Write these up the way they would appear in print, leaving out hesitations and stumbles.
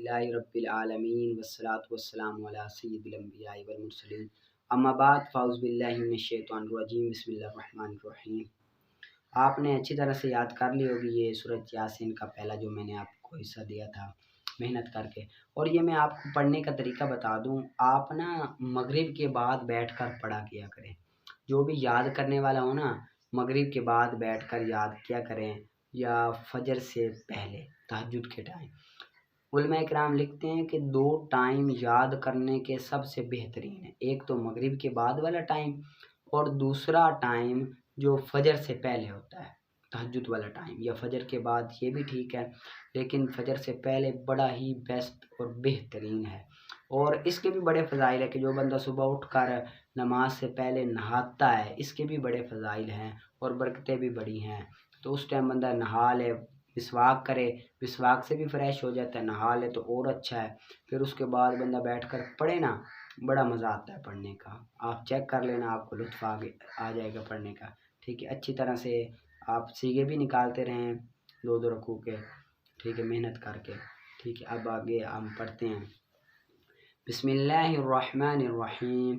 للہ رب العالمین والصلاة والسلام علی سید الانبیاء والمرسلین اما بعد فاعوذ باللہ من الشیطان الرجیم بسم اللہ الرحمن الرحیم۔ آپ نے اچھی طرح سے یاد کر لی ہوگی یہ سورۃ یاسین کا پہلا جو میں نے آپ کو حصہ دیا تھا محنت کر کے، اور یہ میں آپ کو پڑھنے کا طریقہ بتا دوں، آپ نا مغرب کے بعد بیٹھ کر پڑھا کیا کریں۔ جو بھی یاد کرنے والا ہو نا مغرب کے بعد بیٹھ کر یاد کیا کریں، یا فجر سے پہلے تہجد کے ٹائم۔ علماء کرام لکھتے ہیں کہ 2 ٹائم یاد کرنے کے سب سے بہترین ہے، ایک تو مغرب کے بعد والا ٹائم، اور دوسرا ٹائم جو فجر سے پہلے ہوتا ہے تہجد والا ٹائم، یا فجر کے بعد یہ بھی ٹھیک ہے، لیکن فجر سے پہلے بڑا ہی بیسٹ اور بہترین ہے۔ اور اس کے بھی بڑے فضائل ہے کہ جو بندہ صبح اٹھ کر نماز سے پہلے نہاتا ہے، اس کے بھی بڑے فضائل ہیں اور برکتیں بھی بڑی ہیں۔ تو اس ٹائم بندہ نہا لے، مسواک کرے، مسواک سے بھی فریش ہو جاتا ہے، نہا لے تو اور اچھا ہے۔ پھر اس کے بعد بندہ بیٹھ کر پڑھے نا، بڑا مزہ آتا ہے پڑھنے کا۔ آپ چیک کر لینا، آپ کو لطف آ جائے گا پڑھنے کا، ٹھیک ہے۔ اچھی طرح سے آپ سیگے بھی نکالتے رہیں 2 رکوع کے، ٹھیک ہے، محنت کر کے، ٹھیک ہے۔ اب آگے ہم پڑھتے ہیں۔ بسم اللہ الرحمن الرحیم۔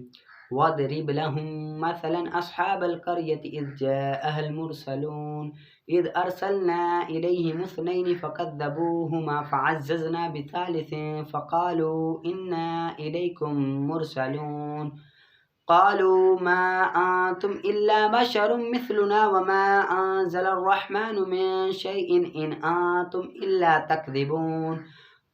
وَاضْرِبْ لَهُم مَثَلًا أَصْحَابَ الْقَرْيَةِ إِذْ جَاءَهَا الْمُرْسَلُونَ إِذْ أَرْسَلْنَا إِلَيْهِمُ اثْنَيْنِ فَكَذَّبُوهُمَا فَعَزَّزْنَا بِثَالِثٍ فَقَالُوا إِنَّا إِلَيْكُمْ مُرْسَلُونَ قالوا ما أنتم إلا بشر مثلنا وما أنزل الرحمن من شيء إن أنتم إلا تكذبون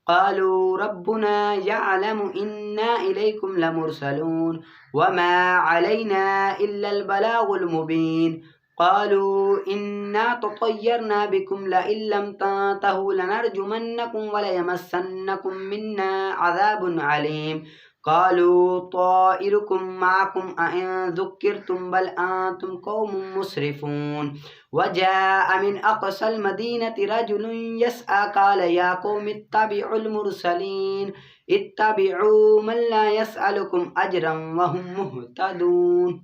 قالوا ربنا يعلم إنا إليكم لمرسلون وما علينا إلا البلاغ المبين قالوا إنا تطيرنا بكم لئن لم تنتهوا لنرجمنكم وليمسنكم منا عذاب عليم قالوا طائركم معكم أئن ذكرتم بل أنتم قوم مسرفون وجاء من أقصى المدينة رجل يسعى قال يا قوم اتبعوا المرسلين اتبعوا من لا يسألكم أجرا وهم مهتدون۔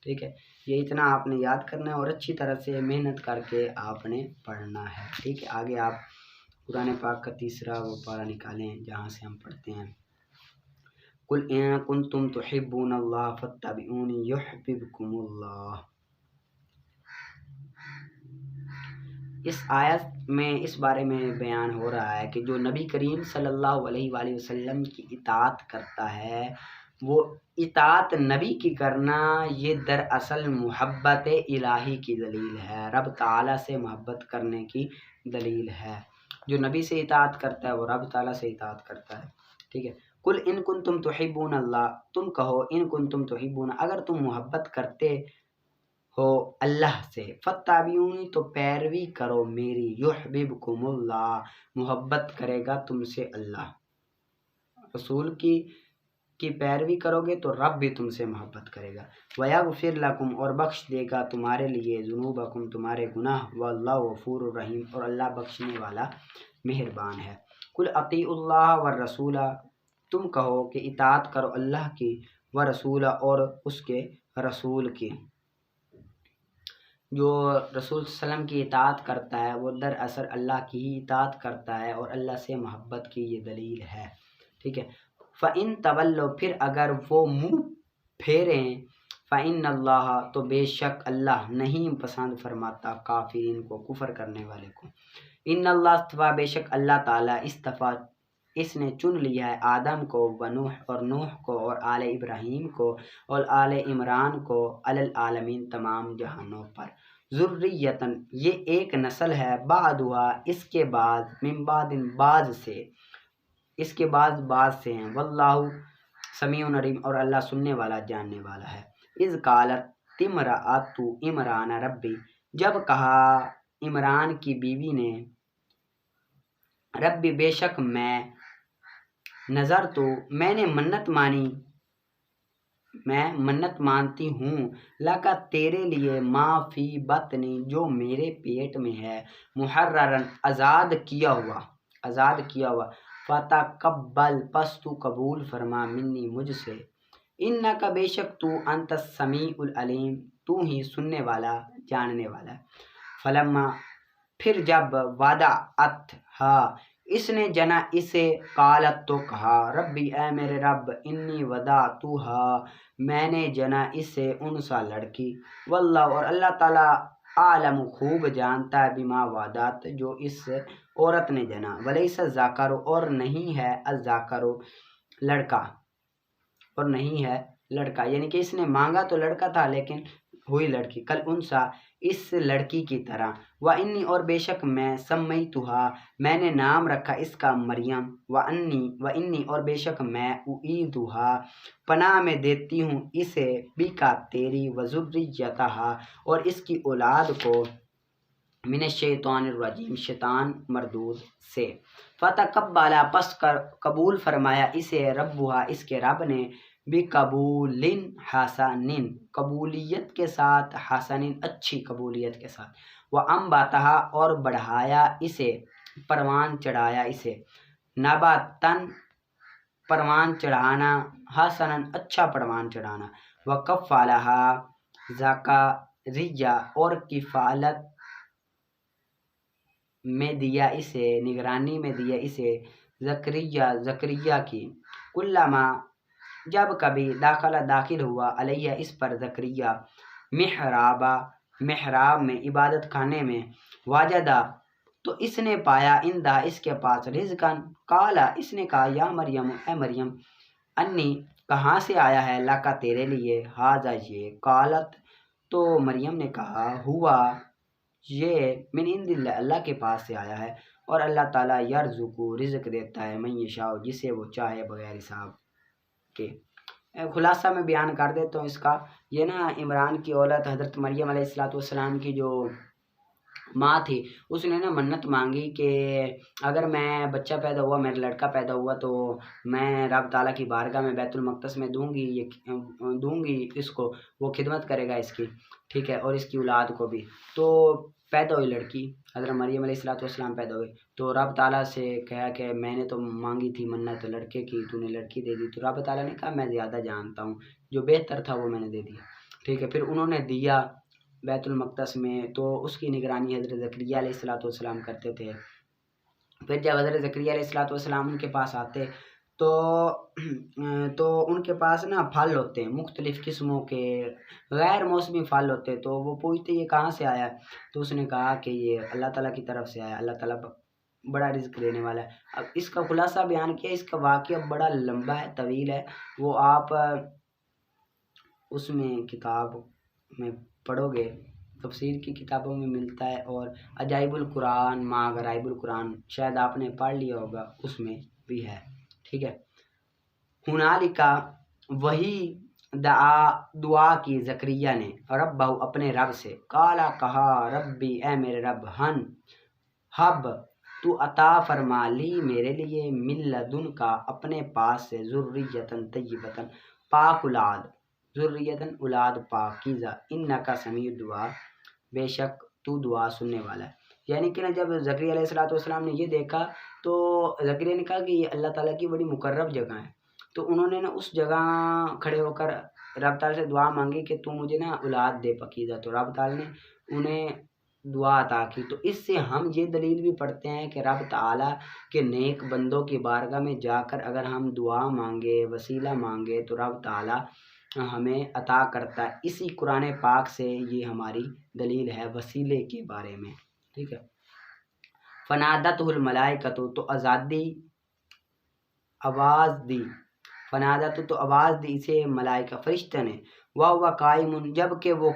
ٹھیک ہے، یہ اتنا آپ نے یاد کرنا ہے اور اچھی طرح سے محنت کر کے آپ نے پڑھنا ہے، ٹھیک ہے۔ آگے آپ قرآن پاک کا تیسرا وہ پارہ نکالیں جہاں سے ہم پڑھتے ہیں۔ قل ان کنتم تحبون اللہ فاتبعونی یحببکم اللہ۔ اس آیت میں اس بارے میں بیان ہو رہا ہے کہ جو نبی کریم صلی اللہ علیہ وآلہ وسلم کی اطاعت کرتا ہے، وہ اطاعت نبی کی کرنا یہ دراصل محبت الہی کی دلیل ہے، رب تعالیٰ سے محبت کرنے کی دلیل ہے۔ جو نبی سے اطاعت کرتا ہے وہ رب تعالیٰ سے اطاعت کرتا ہے، ٹھیک ہے۔ قل ان کنتم تحبون اللہ، تم کہو ان کنتم تحبون، اگر تم محبت کرتے ہو اللہ سے، فاتبعونی تو پیروی کرو میری، یحببکم اللہ محبت کرے گا تم سے اللہ۔ رسول کی پیروی کرو گے تو رب بھی تم سے محبت کرے گا۔ وَيَغْفِرْ لَكُمْ اور بخش دے گا تمہارے لیے، ذُنُوبَكُمْ تمہارے گناہ، وَاللَّهُ غَفُورٌ رَحِيمٌ اور اللہ بخشنے والا مہربان ہے۔ قُلْ اطیعوا اللہ والرسول، تم کہو کہ اطاعت کرو اللہ کی، ورسول اور اس کے رسول کی۔ جو رسول صلی اللہ علیہ وسلم کی اطاعت کرتا ہے وہ دراصل اللہ کی ہی اطاعت کرتا ہے اور اللہ سے محبت کی یہ دلیل ہے، ٹھیک ہے۔ فَإِن تَوَلَّوْا پھر اگر وہ منہ پھیریں، فَإِنَّ اللَّهَ تو بے شک اللہ نہیں پسند فرماتا کافرین کو، کفر کرنے والے کو۔ ان اللہ استفا بے شک اللہ تعالیٰ استفا اس نے چن لیا ہے آدم کو، ونوح اور نوح کو، اور آل ابراہیم کو اور آل عمران کو، علی العالمین تمام جہانوں پر۔ ذریتاً یہ ایک نسل ہے، بعدھا اس کے بعد، من بعد بعض سے، اس کے بعد بعض سے ہیں، واللہ سمیع علیم اور اللہ سننے والا جاننے والا ہے۔ اذ قالت امرأۃ عمران ربی، جب کہا عمران کی بیوی نے، ربی بے شک میں، نظر تو میں نے منت مانی، میں منت مانتی ہوں، لکا تیرے لیے، ما فی بطنی جو میرے پیٹ میں ہے، محررن آزاد کیا ہوا، فتقبل پس تو قبول فرما، منی مجھ سے، انکا بے شک تو، انت السمیع العلیم تو ہی سننے والا جاننے والا ہے۔ فلما پھر جب وضعتھا اس نے جنا اسے، قالت تو کہا، ربی اے میرے رب، انی وضعتھا میں نے جنا اسے انسا لڑکی، واللہ اور اللہ تعالیٰ عالم خوب جانتا ہے، بما وعدت جو اس عورت نے جنا، ولیس الذکر اور نہیں ہے، الذکر لڑکا، اور نہیں ہے لڑکا، یعنی کہ اس نے مانگا تو لڑکا تھا لیکن ہوئی لڑکی، کل انسا اس لڑکی کی طرح، وانی اور بے شک میں، سمیتھا میں نے نام رکھا اس کا مریم، وانی اور بے شک میں، اعیذھا پناہ میں دیتی ہوں اسے، بکا تیری، وذریتھا اور اس کی اولاد کو، من الشیطان الرجیم شیطان مردود سے، فتقبل پس قبول فرمایا اسے، ربھا اس کے رب نے، بقبول حسن قبولیت کے ساتھ، حسن اچھی قبولیت کے ساتھ، وانبتھا اور بڑھایا اسے، پروان چڑھایا اسے، نباتن پروان چڑھانا، حسن اچھا پروان چڑھانا، وکفلھا زکریا اور کفالت میں دیا اسے، نگرانی میں دیا اسے، زکریا کی، کلما جب کبھی، داخل ہوا، علیہ اس پر، زکریا محراب میں، عبادت خانے میں، واجدہ تو اس نے پایا، اندہ اس کے پاس، رزقن قالا اس نے کہا، یا مریم اے مریم، انی کہاں سے آیا ہے، لکا تیرے لیے، ہاذا یہ، قالت تو مریم نے کہا، ہوا یہ، من عند اللہ اللہ کے پاس سے آیا ہے، اور اللہ تعالیٰ یرزق رزق دیتا ہے، من یشاء جسے وہ چاہے، بغیر حساب کے۔ خلاصہ میں بیان کر دیتا ہوں اس کا، یہ نا عمران کی اولاد حضرت مریم علیہ السلام کی جو ماں تھی، اس نے نا منت مانگی کہ اگر میں بچہ پیدا ہوا، میرا لڑکا پیدا ہوا تو میں رب تعالیٰ کی بارگاہ میں بیت المقدس میں دوں گی اس کو، وہ خدمت کرے گا اس کی، ٹھیک ہے، اور اس کی اولاد کو بھی۔ تو پیدا ہوئی لڑکی، حضرت مریم علیہ السلام پیدا ہوئی، تو رب تعالیٰ سے کہا کہ میں نے تو مانگی تھی منت لڑکے کی، تو نے لڑکی دے دی، تو رب تعالیٰ نے کہا میں زیادہ جانتا ہوں، جو بہتر تھا وہ میں نے دے دیا، ٹھیک ہے۔ پھر انہوں نے دیا بیت المقدس میں، تو اس کی نگرانی حضرت زکریا علیہ السلام کرتے تھے۔ پھر جب حضرت زکریا علیہ السلام ان کے پاس آتے تو ان کے پاس نا پھل ہوتے ہیں مختلف قسموں کے، غیر موسمی پھل ہوتے، تو وہ پوچھتے یہ کہاں سے آیا ہے، تو اس نے کہا کہ یہ اللہ تعالیٰ کی طرف سے آیا، اللہ تعالیٰ بڑا رزق دینے والا ہے۔ اب اس کا خلاصہ بیان کیا، اس کا واقعہ بڑا لمبا ہے، طویل ہے، وہ آپ اس میں کتاب میں پڑھو گے، تفسیر کی کتابوں میں ملتا ہے، اور عجائب القرآن ما غرائب القرآن شاید آپ نے پڑھ لیا ہوگا، اس میں بھی ہے، ٹھیک ہے۔ ہنالکا وہی دعا کی زکریا نے، ربہ اپنے رب سے، قالا کہا، ربی اے میرے رب، ہب تو عطا فرما لی میرے لیے، من لدن کا اپنے پاس سے، ذریتن طیبتن پاک اولاد، ذریتن اولاد پاکیزہ، انکا سمیع دعا بے شک تو دعا سننے والا ہے۔ یعنی کہ نا جب زکریا علیہ السلام نے یہ دیکھا تو زکریا نے کہا کہ یہ اللہ تعالیٰ کی بڑی مقرب جگہ ہے، تو انہوں نے نا اس جگہ کھڑے ہو کر رب تعالیٰ سے دعا مانگی کہ تو مجھے نا اولاد دے پاکیزہ، تو رب تعالیٰ نے انہیں دعا عطا کی۔ تو اس سے ہم یہ دلیل بھی پڑھتے ہیں کہ رب تعالیٰ کے نیک بندوں کی بارگاہ میں جا کر اگر ہم دعا مانگے، وسیلہ مانگے، تو رب تعالیٰ ہمیں عطا کرتا ہے۔ اسی قرآن پاک سے یہ ہماری دلیل ہے وسیلے کے بارے میں، ٹھیک ہے۔ فنادتہ الملائکۃ تو آواز دی، فنادتہ تو آواز دی اسے ملائکہ فرشتہ نے، وہو قائم جبکہ وہ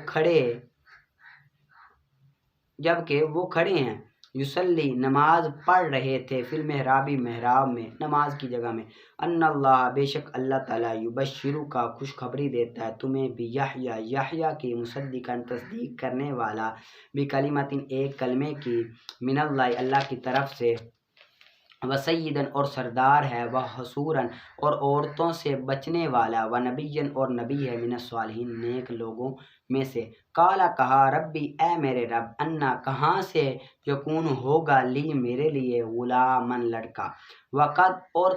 کھڑے ہیں، یصلی نماز پڑھ رہے تھے، فی المحراب محراب میں، نماز کی جگہ میں، ان اللہ بے شک اللہ تعالیٰ، یبشرو کا خوشخبری دیتا ہے تمہیں، بیحییٰ یحییٰ کی، مصدقاً تصدیق کرنے والا، بکلمۃ ایک کلمے کی، من اللہ اللہ کی طرف سے، وسیداً اور سردار ہے، وحصوراً اور عورتوں سے بچنے والا، ونبیاً اور نبی ہے، من الصالحین نیک لوگوں میں سے۔ قالا کہا، ربی اے میرے رب، انا کہاں سے، یکون ہوگا، لی میرے لیے، غلامن لڑکا، وقد اور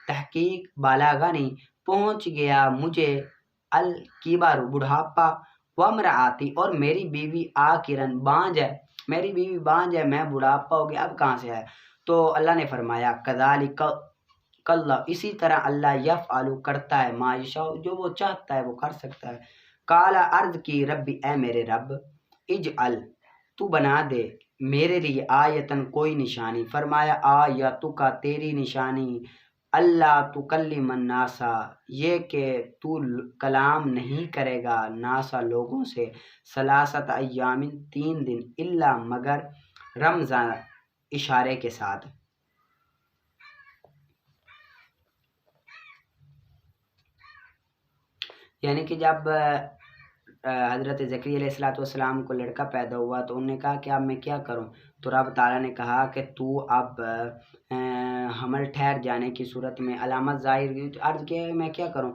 تحقیق بالغنی پہنچ گیا مجھے، الکبر بڑھاپا، وامرأتی اور میری بیوی عاقرن بانجھ ہے، میری بیوی بانجھ ہے، میں بڑھاپا ہو گیا، اب کہاں سے آیا، تو اللہ نے فرمایا کذالک کلّا، اسی طرح اللہ یفعل کرتا ہے ما یشاء، جو وہ چاہتا ہے وہ کر سکتا ہے۔ قال عرض کی ربی اے میرے رب، اجعل تو بنا دے میرے لیے آیتن کوئی نشانی، فرمایا آیتو کا تیری نشانی اللہ تکلم الناسا، یہ کہ تو کلام نہیں کرے گا ناسا لوگوں سے، ثلاثت ایام 3 دن، الا مگر رمضان اشارے کے ساتھ، یعنی کہ جب حضرت زکریا علیہ السلام کو لڑکا پیدا ہوا تو انہوں نے کہا کہ اب میں کیا کروں، تو رب تعالیٰ نے کہا کہ تو اب حمل ٹھہر جانے کی صورت میں علامت ظاہر ہوئی، تو عرض کیا میں کیا کروں،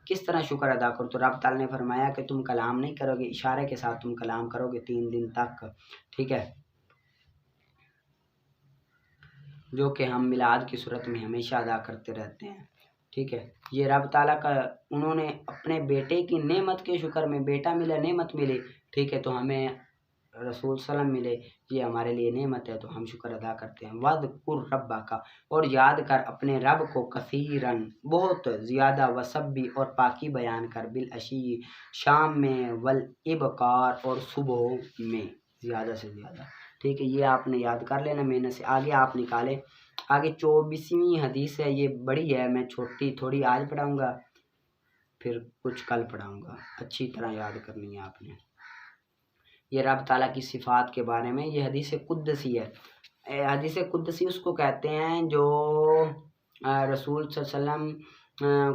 کس طرح شکر ادا کروں، تو رب تعالیٰ نے فرمایا کہ تم کلام نہیں کرو گے، اشارے کے ساتھ تم کلام کرو گے 3 دن تک، ٹھیک ہے، جو کہ ہم میلاد کی صورت میں ہمیشہ ادا کرتے رہتے ہیں، ٹھیک ہے۔ یہ رب تعالیٰ کا، انہوں نے اپنے بیٹے کی نعمت کے شکر میں، بیٹا ملا نعمت ملی، ٹھیک ہے، تو ہمیں رسول صلی اللہ علیہ وسلم ملے، یہ ہمارے لیے نعمت ہے، تو ہم شکر ادا کرتے ہیں۔ وَاذْكُرْ رَبَّكَ، اور یاد کر اپنے رب کو، کثیراً بہت زیادہ، وسبی اور پاکی بیان کر، بالعشی شام میں، والابکار اور صبح میں زیادہ سے زیادہ، ٹھیک ہے، یہ آپ نے یاد کر لینا محنت سے۔ آگے آپ نکالیں، آگے 24ویں حدیث ہے، یہ بڑی ہے، میں چھوٹی تھوڑی آج پڑھاؤں گا، پھر کچھ کل پڑھاؤں گا، اچھی طرح یاد کرنی ہے آپ نے۔ یہ رب تعالیٰ کی صفات کے بارے میں، یہ حدیث قدسی ہے۔ حدیث قدسی اس کو کہتے ہیں جو رسول صلی اللہ علیہ وسلم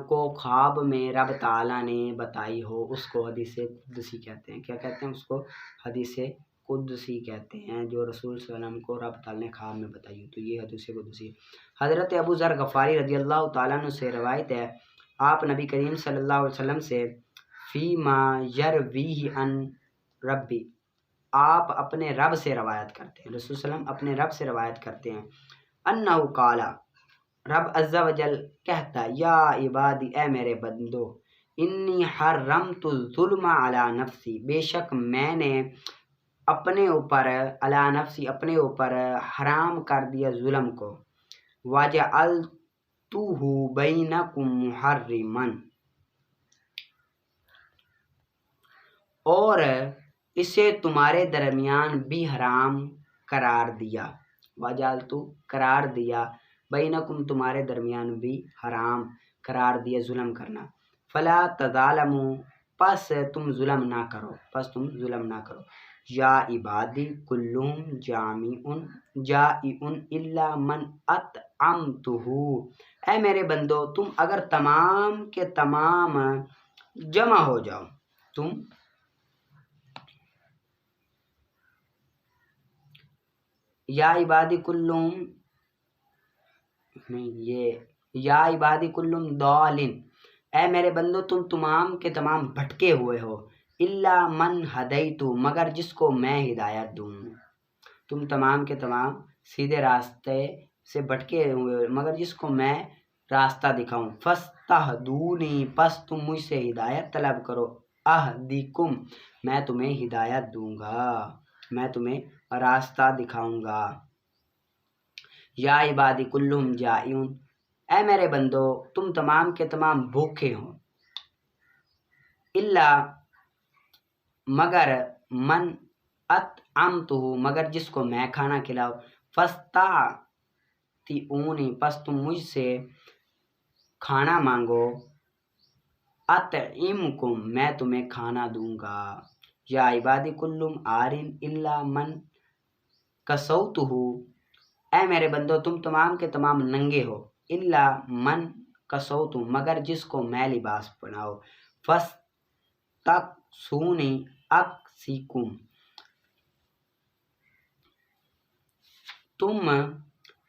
کو خواب میں رب تعالیٰ نے بتائی ہو، اس کو حدیث قدسی کہتے ہیں۔ کیا کہتے ہیں اس کو؟ حدیث قدسی کہتے ہیں، جو رسول صلی اللہ علیہ وسلم کو رب تعالیٰ نے خواب میں بتائی ہو، تو یہ حدیث قدسی ہے۔ حضرت ابو ذر غفاری رضی اللہ تعالیٰ عنہ سے روایت ہے، آپ نبی کریم صلی اللہ علیہ وسلم سے فیما یرویہ عن ربی، آپ اپنے رب سے روایت کرتے ہیں، رسول صلی اللہ علیہ وسلم اپنے رب سے روایت کرتے ہیں، انہ قالا، رب عز و جل کہتا ہے، یا عبادی اے میرے بندو، انی حرمت الظلم علی نفسی، بے شک میں نے اپنے اوپر، علی نفسی اپنے اوپر حرام کر دیا ظلم کو، وجعلتہ بینکم محرما، اور اسے تمہارے درمیان بھی حرام قرار دیا، وجعلتہ قرار دیا، بینکم تمہارے درمیان بھی حرام قرار دیا ظلم کرنا، فلا تظالموا، پس تم ظلم نہ کرو، پس تم ظلم نہ کرو، یا عبادی کلہم جائع الا من اطعمتہ، اے میرے بندو تم اگر تمام کے تمام جمع ہو جاؤ، تم یا عبادی کلہم، نہیں، یہ یا عبادی کلہم ضالین، اے میرے بندو تم تمام کے تمام بھٹکے ہوئے ہو، الا من ہدیتو، مگر جس کو میں ہدایت دوں، تم تمام کے تمام سیدھے راستے سے بھٹکے ہوئے مگر جس کو میں راستہ دکھاؤں، فاستہدونی، پس تم مجھ سے ہدایت طلب کرو، اہدیکم، میں تمہیں ہدایت دوں گا، میں تمہیں راستہ دکھاؤں گا، یا عبادی کلہم جائعون، اے میرے بندو تم تمام کے تمام بھوکے ہو، الا مگر من اطعمتہ، مگر جس کو میں کھانا کھلاؤ، فاستطیعونی، پس تم مجھ سے کھانا مانگو، اطعمکم، میں تمہیں کھانا دوں گا، یا عبادی کلہم عارین الا من کسوتہ، اے میرے بندو تم تمام کے تمام ننگے ہو، الا من کسوتہ، مگر جس کو میں لباس پہناؤ، فاستکسونی اکسیکم، تم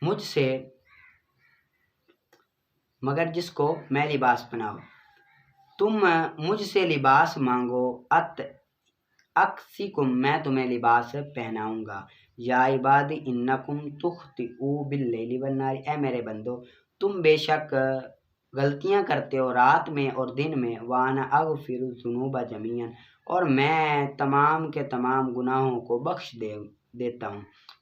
مجھ سے، مگر جس کو میں لباس پہناؤ، تم مجھ سے لباس مانگو، اکسیکم، میں تمہیں لباس پہناؤں گا، یا عبادی انکم تخطئوا باللیل والنہار، اے میرے بندو تم بے شک غلطیاں کرتے ہو رات میں اور دن میں، وانا اغفر الذنوب جميعا، اور میں تمام کے تمام گناہوں کو بخش دیتا ہوں،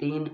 3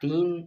3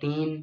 3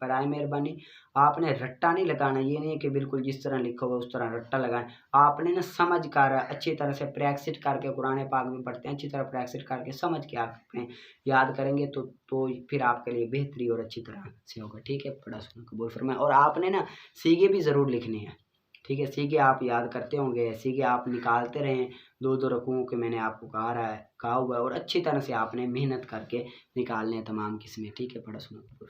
برائے مہربانی آپ نے رٹا نہیں لگانا، یہ نہیں ہے کہ بالکل جس طرح لکھا ہوا اس طرح رٹا لگانا، آپ نے نا سمجھ کر اچھی طرح سے پریکٹس کر کے، قرآن پاک میں پڑھتے ہیں، اچھی طرح پریکٹس کر کے سمجھ کے آپ اپنے یاد کریں گے تو پھر آپ کے لیے بہتری اور اچھی طرح سے ہوگا، ٹھیک ہے؟ پڑھا سنا قبول فرمائے۔ اور آپ نے نا سیگے بھی ضرور لکھنے ہیں، ٹھیک ہے؟ سیگے آپ یاد کرتے ہوں گے، سیگے آپ نکالتے رہیں 2 رکوعوں کے، میں نے آپ کو کہا ہوا ہے، اور اچھی طرح سے آپ نے محنت کر کے نکالنے ہیں تمام قسمیں، ٹھیک ہے؟ پڑھا سنا۔